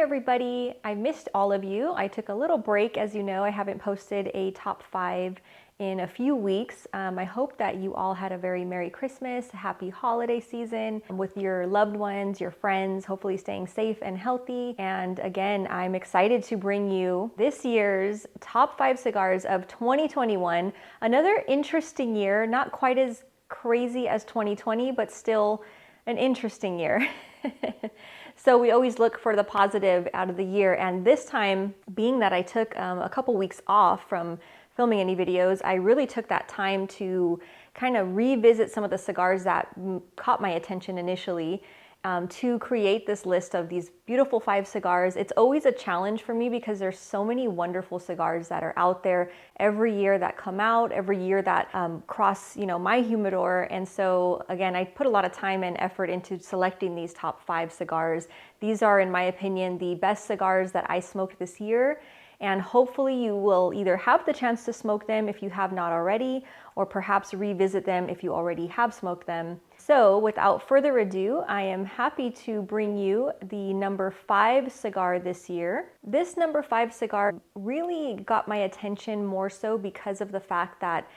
everybody. I missed all of you. I took a little break. As you know, I haven't posted a top 5 in a few weeks. I hope that you all had a very Merry Christmas, happy holiday season with your loved ones, your friends, hopefully staying safe and healthy. And again, I'm excited to bring you this year's top 5 cigars of 2021. Another interesting year, not quite as crazy as 2020, but still an interesting year. So we always look for the positive out of the year, and this time, being that I took a couple weeks off from filming any videos, I really took that time to kind of revisit some of the cigars that caught my attention initially, to create this list of these beautiful 5 cigars. It's always a challenge for me because there's so many wonderful cigars that are out there every year that come out, every year that cross, my humidor. And so again, I put a lot of time and effort into selecting these top 5 cigars. These are, in my opinion, the best cigars that I smoked this year. And hopefully you will either have the chance to smoke them if you have not already, or perhaps revisit them if you already have smoked them. So without further ado, I am happy to bring you the number 5 cigar this year. This number 5 cigar really got my attention more so because of the fact that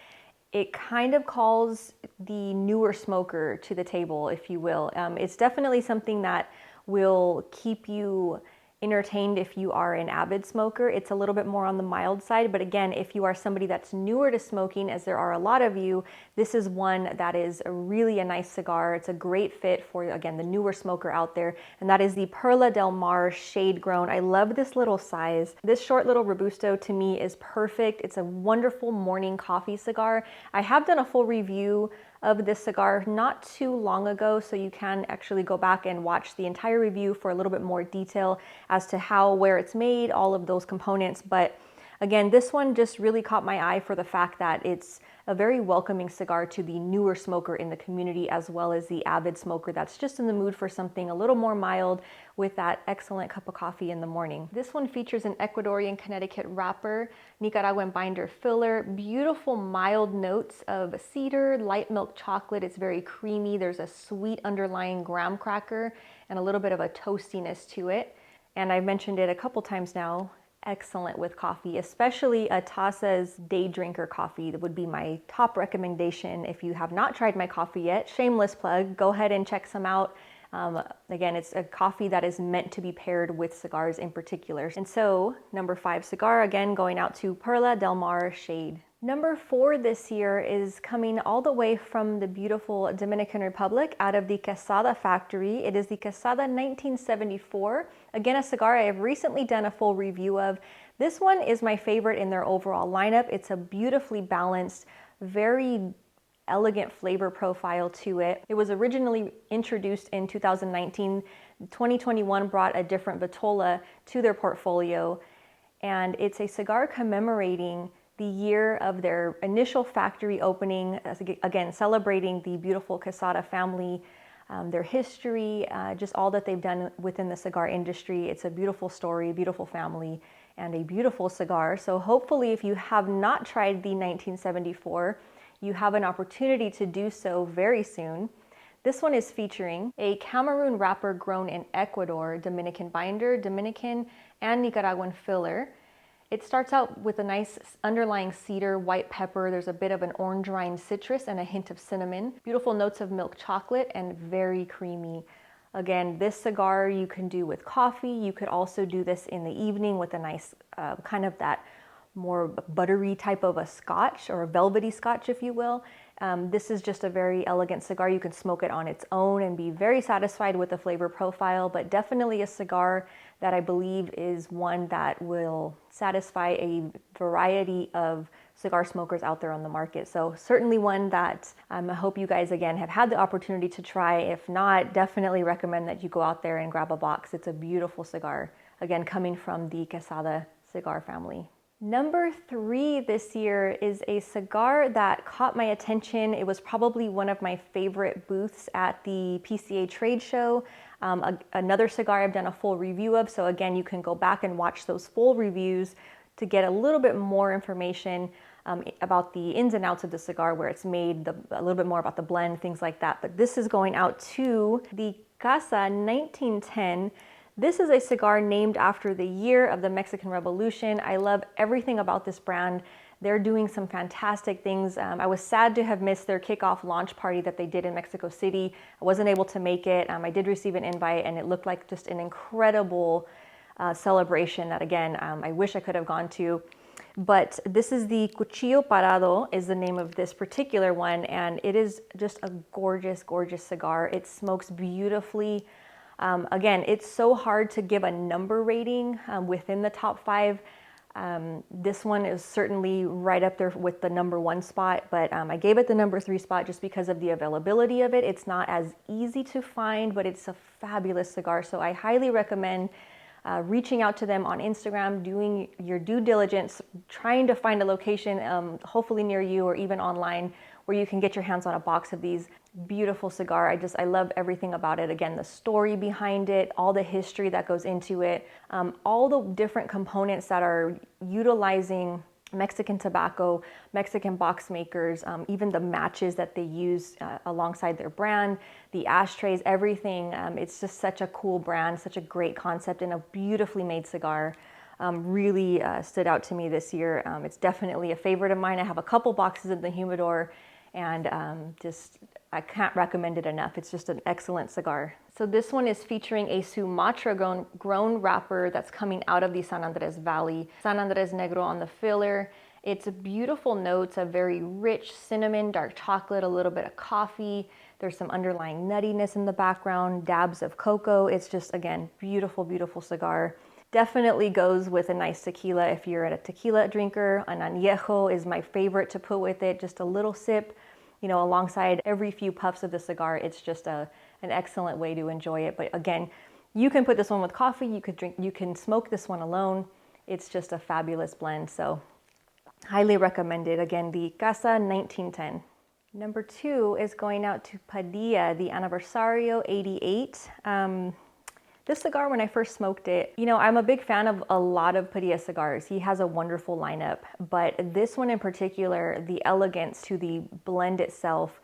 it kind of calls the newer smoker to the table, if you will. It's definitely something that will keep you entertained if you are an avid smoker. It's a little bit more on the mild side, but again, if you are somebody that's newer to smoking, as there are a lot of you, this is one that is really a nice cigar. It's a great fit for, again, the newer smoker out there, and that is the Perla del Mar Shade Grown. I love this little size. This short little Robusto to me is perfect. It's a wonderful morning coffee cigar. I have done a full review of this cigar not too long ago, so you can actually go back and watch the entire review for a little bit more detail as to how, where it's made, all of those components. But again, this one just really caught my eye for the fact that it's a very welcoming cigar to the newer smoker in the community, as well as the avid smoker that's just in the mood for something a little more mild with that excellent cup of coffee in the morning. This one features an Ecuadorian Connecticut wrapper, Nicaraguan binder filler, beautiful mild notes of cedar, light milk chocolate. It's very creamy. There's a sweet underlying graham cracker and a little bit of a toastiness to it. And I've mentioned it a couple times now, excellent with coffee, especially a Tasa's Day Drinker coffee. That would be my top recommendation if you have not tried my coffee yet. Shameless plug, go ahead and check some out. Again, it's a coffee that is meant to be paired with cigars in particular. And so, number 5 cigar, again, going out to Perla del Mar Shade. Number 4 this year is coming all the way from the beautiful Dominican Republic out of the Quesada factory. It is the Quesada 1974. Again, a cigar I have recently done a full review of. This one is my favorite in their overall lineup. It's a beautifully balanced, very elegant flavor profile to it. It was originally introduced in 2019. 2021 brought a different Vitola to their portfolio, and it's a cigar commemorating the year of their initial factory opening, again, celebrating the beautiful Quesada family, their history, just all that they've done within the cigar industry. It's a beautiful story, beautiful family, and a beautiful cigar. So hopefully if you have not tried the 1974, you have an opportunity to do so very soon. This one is featuring a Cameroon wrapper grown in Ecuador, Dominican binder, Dominican and Nicaraguan filler. It starts out with a nice underlying cedar, white pepper. There's a bit of an orange rind citrus and a hint of cinnamon. Beautiful notes of milk chocolate and very creamy. Again, this cigar you can do with coffee. You could also do this in the evening with a nice kind of that more buttery type of a scotch, or a velvety scotch, if you will. This is just a very elegant cigar. You can smoke it on its own and be very satisfied with the flavor profile, but definitely a cigar that I believe is one that will satisfy a variety of cigar smokers out there on the market. So certainly one that I hope you guys, again, have had the opportunity to try. If not, definitely recommend that you go out there and grab a box. It's a beautiful cigar, again, coming from the Quesada cigar family. Number 3 this year is a cigar that caught my attention. It was probably one of my favorite booths at the PCA trade show. Another cigar I've done a full review of, so again, you can go back and watch those full reviews to get a little bit more information about the ins and outs of the cigar, where it's made, a little bit more about the blend, things like that. But this is going out to the Casa 1910. This is a cigar named after the year of the Mexican Revolution. I love everything about this brand. They're doing some fantastic things. I was sad to have missed their kickoff launch party that they did in Mexico City. I wasn't able to make it. I did receive an invite, and it looked like just an incredible celebration that, again, I wish I could have gone to. But this is the Cuchillo Parado is the name of this particular one, and it is just a gorgeous, gorgeous cigar. It smokes beautifully. Again, it's so hard to give a number rating within the top 5. This one is certainly right up there with the number 1 spot, but I gave it the number 3 spot just because of the availability of it. It's not as easy to find, but it's a fabulous cigar. So I highly recommend reaching out to them on Instagram, doing your due diligence, trying to find a location, hopefully near you or even online, where you can get your hands on a box of these. Beautiful cigar. I love everything about it. Again, the story behind it, all the history that goes into it, all the different components that are utilizing Mexican tobacco, Mexican box makers, even the matches that they use alongside their brand, the ashtrays, everything. It's just such a cool brand, such a great concept, and a beautifully made cigar. Really stood out to me this year. It's definitely a favorite of mine. I have a couple boxes in the humidor, and I can't recommend it enough. It's just an excellent cigar. So this one is featuring a Sumatra grown wrapper that's coming out of the San Andres Valley. San Andres Negro on the filler. It's a beautiful notes, a very rich cinnamon, dark chocolate, a little bit of coffee. There's some underlying nuttiness in the background, dabs of cocoa. It's just, again, beautiful, beautiful cigar. Definitely goes with a nice tequila if you're a tequila drinker. An añejo is my favorite to put with it, just a little sip, alongside every few puffs of the cigar. It's just an excellent way to enjoy it. But again, you can put this one with coffee, you can smoke this one alone. It's just a fabulous blend, so highly recommended. Again, the Casa 1910. Number 2 is going out to Padilla, the Aniversario 88. This cigar, when I first smoked it, I'm a big fan of a lot of Padilla cigars. He has a wonderful lineup, but this one in particular, the elegance to the blend itself,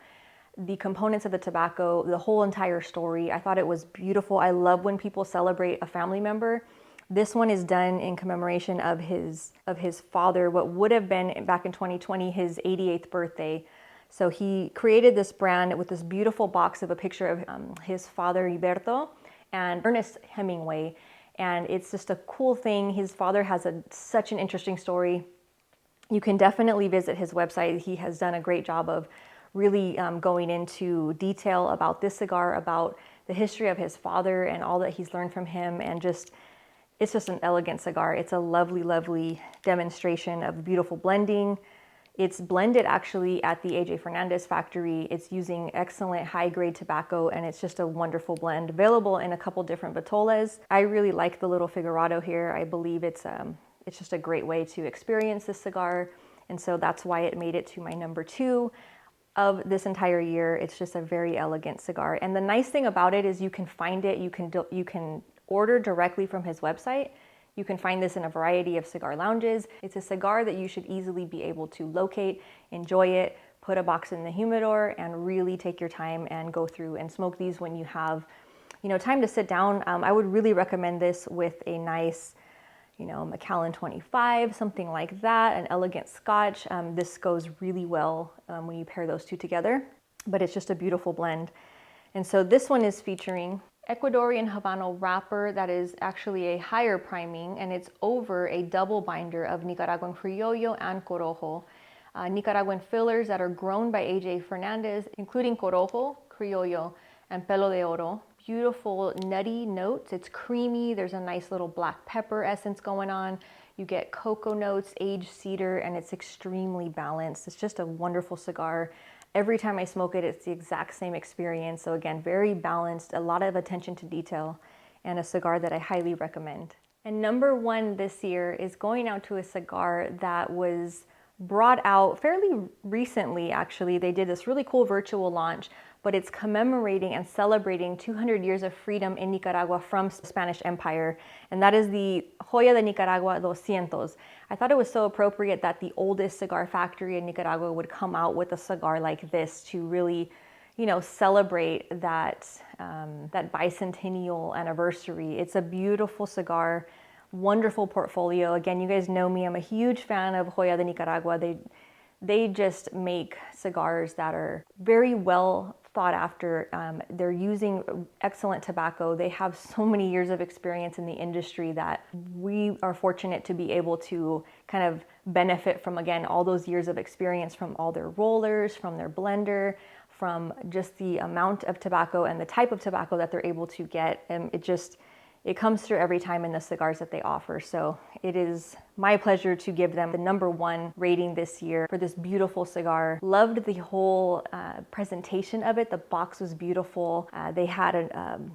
the components of the tobacco, the whole entire story, I thought it was beautiful. I love when people celebrate a family member. This one is done in commemoration of his father, what would have been back in 2020, his 88th birthday. So he created this brand with this beautiful box of a picture of his father, Iberto, and Ernest Hemingway, and it's just a cool thing. His father has such an interesting story. You can definitely visit his website. He has done a great job of really going into detail about this cigar, about the history of his father and all that he's learned from him, and it's just an elegant cigar. It's a lovely, lovely demonstration of beautiful blending. It's blended actually at the AJ Fernandez factory. It's using excellent high-grade tobacco, and it's just a wonderful blend, available in a couple different vitolas. I really like the little Figurado here. I believe it's just a great way to experience this cigar, and so that's why it made it to my number 2 of this entire year. It's just a very elegant cigar, and the nice thing about it is you can find it. You can order directly from his website. You can find this in a variety of cigar lounges. It's a cigar that you should easily be able to locate, enjoy it, put a box in the humidor, and really take your time and go through and smoke these when you have, time to sit down. I would really recommend this with a nice, Macallan 25, something like that, an elegant Scotch. This goes really well when you pair those two together, but it's just a beautiful blend. And so this one is featuring Ecuadorian Habano wrapper that is actually a higher priming, and it's over a double binder of Nicaraguan Criollo and Corojo. Nicaraguan fillers that are grown by AJ Fernandez, including Corojo, Criollo, and Pelo de Oro. Beautiful nutty notes. It's creamy. There's a nice little black pepper essence going on. You get cocoa notes, aged cedar, and it's extremely balanced. It's just a wonderful cigar. Every time I smoke it, it's the exact same experience. So again, very balanced, a lot of attention to detail, and a cigar that I highly recommend. And number 1 this year is going out to a cigar that was brought out fairly recently, actually. They did this really cool virtual launch, but it's commemorating and celebrating 200 years of freedom in Nicaragua from the Spanish Empire, and that is the Joya de Nicaragua 200. I thought it was so appropriate that the oldest cigar factory in Nicaragua would come out with a cigar like this to really, celebrate that bicentennial anniversary. It's a beautiful cigar, wonderful portfolio. Again, you guys know me, I'm a huge fan of Joya de Nicaragua. They just make cigars that are very well thought after. They're using excellent tobacco. They have so many years of experience in the industry that we are fortunate to be able to kind of benefit from, again, all those years of experience from all their rollers, from their blender, from just the amount of tobacco and the type of tobacco that they're able to get. And it comes through every time in the cigars that they offer. So it is my pleasure to give them the #1 rating this year for this beautiful cigar. Loved the whole presentation of it. The box was beautiful. They had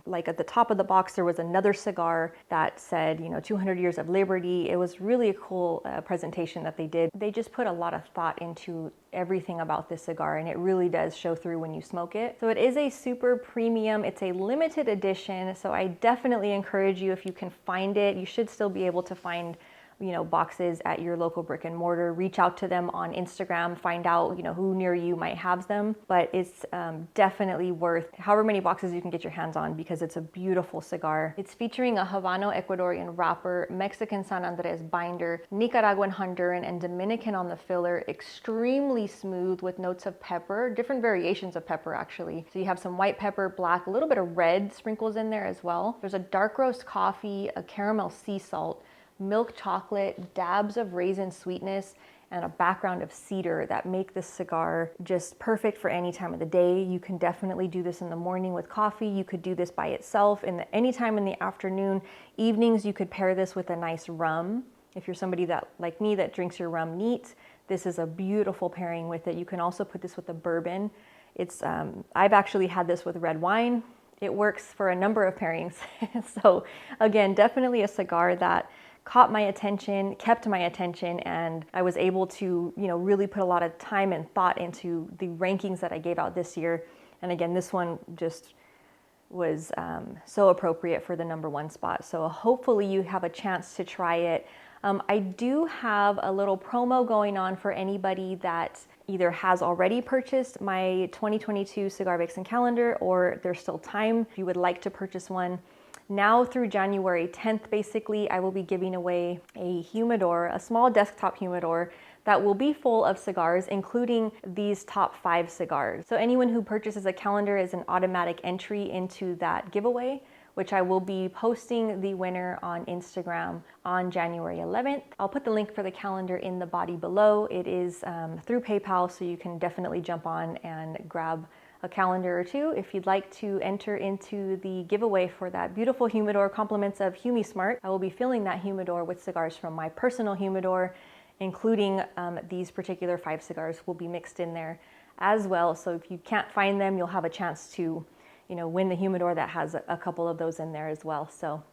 like at the top of the box, there was another cigar that said, 200 years of liberty. It was really a cool presentation that they did. They just put a lot of thought into everything about this cigar, and it really does show through when you smoke it. So it is a super premium. It's a limited edition, so I definitely encourage you, if you can find it, you should still be able to find boxes at your local brick and mortar. Reach out to them on Instagram, find out who near you might have them. But it's definitely worth however many boxes you can get your hands on, because it's a beautiful cigar. It's featuring a Habano Ecuadorian wrapper, Mexican San Andres binder, Nicaraguan Honduran, and Dominican on the filler. Extremely smooth with notes of pepper, different variations of pepper actually. So you have some white pepper, black, a little bit of red sprinkles in there as well. There's a dark roast coffee, a caramel sea salt, milk chocolate, dabs of raisin sweetness, and a background of cedar that make this cigar just perfect for any time of the day. You can definitely do this in the morning with coffee. You could do this by itself any time in the afternoon. Evenings, you could pair this with a nice rum. If you're somebody that, like me, that drinks your rum neat, this is a beautiful pairing with it. You can also put this with a bourbon. I've actually had this with red wine. It works for a number of pairings. So again, definitely a cigar that caught my attention, kept my attention, and I was able to, really put a lot of time and thought into the rankings that I gave out this year. And again, this one just was so appropriate for the #1 spot. So hopefully you have a chance to try it. I do have a little promo going on for anybody that either has already purchased my 2022 Cigar Vixen calendar, or there's still time if you would like to purchase one. Now through January 10th, basically, I will be giving away a humidor, a small desktop humidor that will be full of cigars, including these top 5 cigars. So anyone who purchases a calendar is an automatic entry into that giveaway, which I will be posting the winner on Instagram on January 11th. I'll put the link for the calendar in the body below. It is through PayPal, so you can definitely jump on and grab a calendar or two if you'd like to enter into the giveaway for that beautiful humidor, compliments of HumiSmart. I will be filling that humidor with cigars from my personal humidor, including these particular 5 cigars will be mixed in there as well. So if you can't find them, you'll have a chance to win the humidor that has a couple of those in there as well. So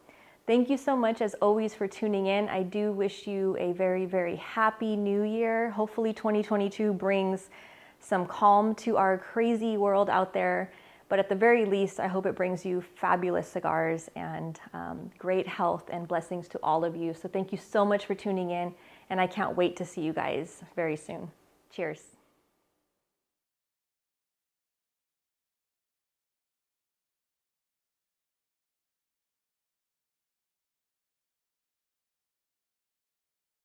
thank you so much as always for tuning in. I do wish you a very, very happy new year. Hopefully 2022 brings some calm to our crazy world out there. But at the very least, I hope it brings you fabulous cigars and great health and blessings to all of you. So thank you so much for tuning in, and I can't wait to see you guys very soon. Cheers.